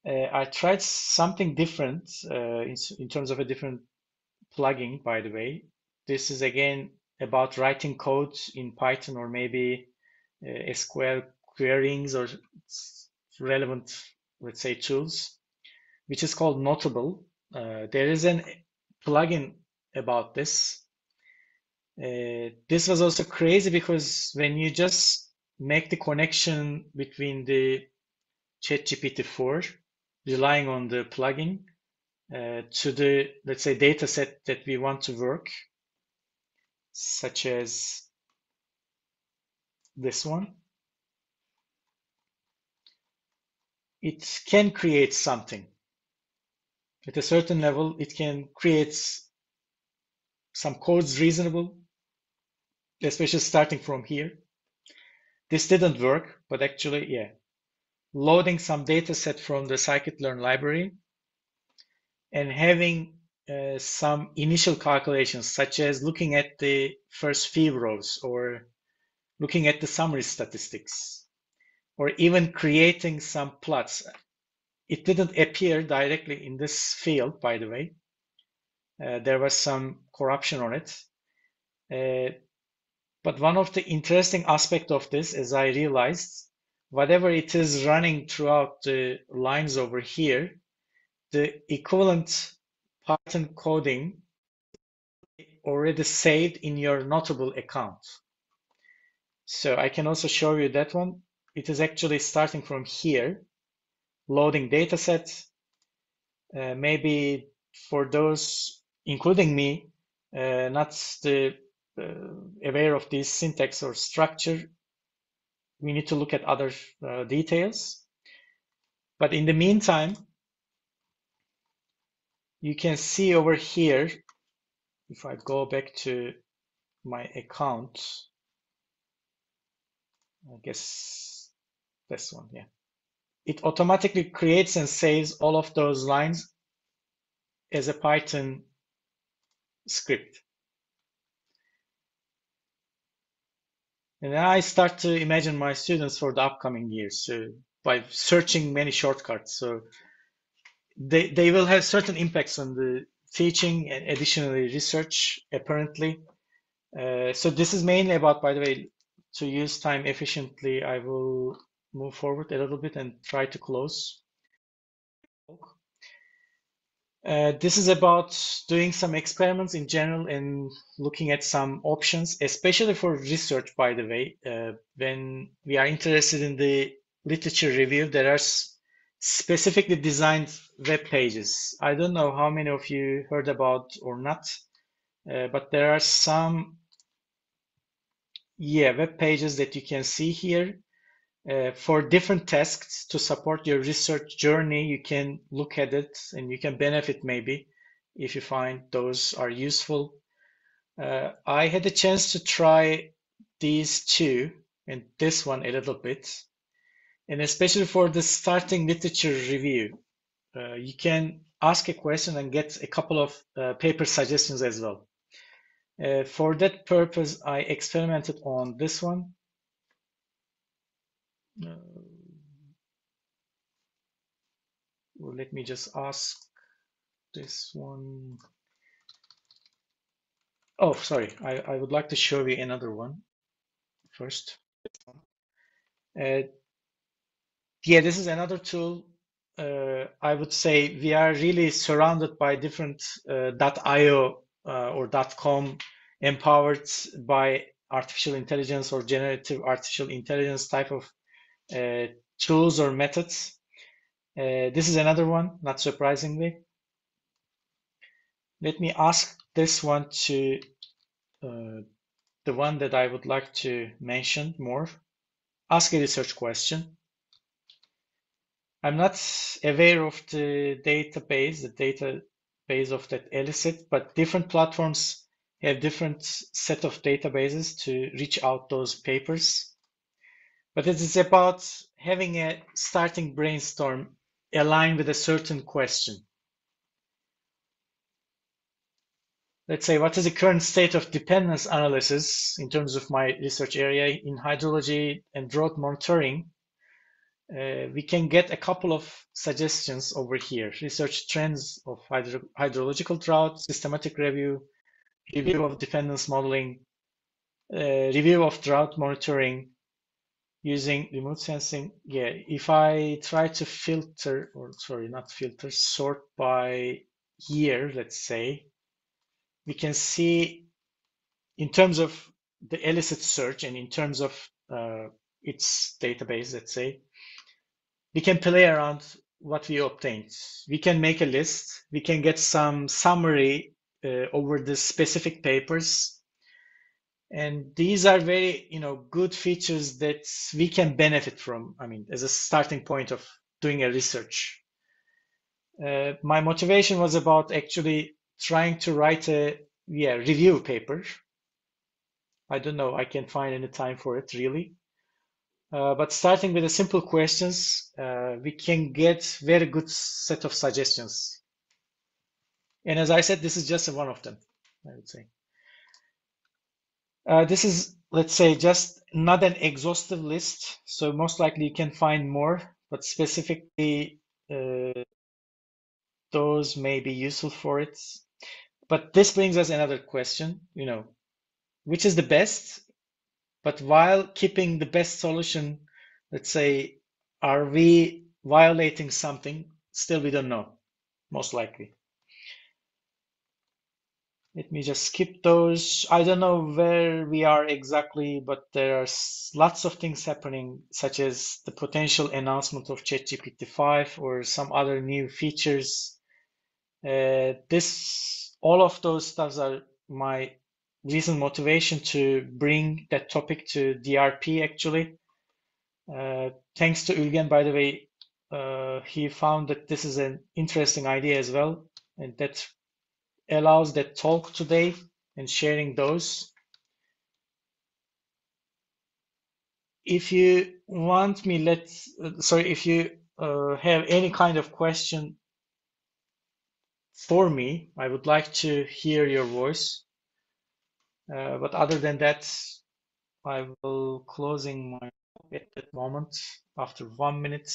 I tried something different in terms of a different plugin, by the way. This is again about writing code in Python or maybe SQL queryings or relevant, let's say, tools, which is called Notable. There is a plugin about this. This was also crazy because when you just make the connection between the ChatGPT-4, relying on the plugin, to the, let's say, data set that we want to work, such as this one, it can create something. At a certain level, it can create some codes reasonable, especially starting from here. This didn't work, but actually, yeah, loading some data set from the scikit-learn library and having some initial calculations, such as looking at the first few rows or looking at the summary statistics, or even creating some plots. It didn't appear directly in this field, by the way. There was some corruption on it. But one of the interesting aspects of this, as I realized, whatever it is running throughout the lines over here, the equivalent Python coding already saved in your Notable account. So I can also show you that one. It is actually starting from here, loading dataset. Maybe for those, including me, not aware of this syntax or structure, we need to look at other details. But in the meantime, you can see over here, if I go back to my account, I guess this one, yeah. It automatically creates and saves all of those lines as a Python script. And then I start to imagine my students for the upcoming years. So by searching many shortcuts, so they will have certain impacts on the teaching and additionally research, apparently. So this is mainly about, by the way, to use time efficiently. I will move forward a little bit and try to close. This is about doing some experiments in general and looking at some options, especially for research, by the way. When we are interested in the literature review, there are specifically designed web pages. I don't know how many of you heard about or not, but there are some web pages that you can see here. For different tasks to support your research journey, you can look at it and you can benefit maybe if you find those are useful. I had a chance to try these two and this one a little bit, and especially for the starting literature review, you can ask a question and get a couple of paper suggestions as well. For that purpose, I experimented on this one. Well, let me just ask this one. Oh, sorry. I would like to show you another one first. Yeah, this is another tool. I would say we are really surrounded by different .io or .com empowered by artificial intelligence or generative artificial intelligence type of tools or methods. This is another one, not surprisingly. Let me ask this one to the one that I would like to mention more. Ask a research question. I'm not aware of the database of that elicit, but different platforms have different set of databases to reach out those papers. But it is about having a starting brainstorm aligned with a certain question. let's say, what is the current state of dependence analysis in terms of my research area in hydrology and drought monitoring, we can get a couple of suggestions over here. Research trends of hydrological drought, systematic review, review of dependence modeling, review of drought monitoring using remote sensing. Yeah, if I try to filter, or sorry, not filter, sort by year, let's say, we can see in terms of the elicit search and in terms of its database, let's say, we can play around what we obtained. We can make a list. We can get some summary over the specific papers. And these are very, good features that we can benefit from, as a starting point of doing a research. My motivation was about actually trying to write a review paper. I don't know, I can't find any time for it really. But starting with the simple questions, we can get very good set of suggestions. And as I said, this is just one of them, I would say. This is, let's say, just not an exhaustive list. So most likely you can find more, but specifically those may be useful for it. But this brings us another question, which is the best? But while keeping the best solution, let's say, are we violating something? Still, we don't know, most likely. Let me just skip those. I don't know where we are exactly, but there are lots of things happening, such as the potential announcement of ChatGPT 5 or some other new features. All of those stuffs are my recent motivation to bring that topic to DRP, actually. Thanks to Ülgen, by the way, he found that this is an interesting idea as well, and that allows that talk today and sharing those. If you want me, if you have any kind of question for me, I would like to hear your voice. But other than that, I will closing my at that moment after 1 minute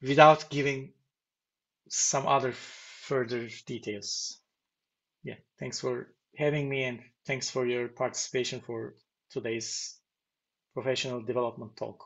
without giving some other further details. Yeah, thanks for having me and thanks for your participation for today's professional development talk.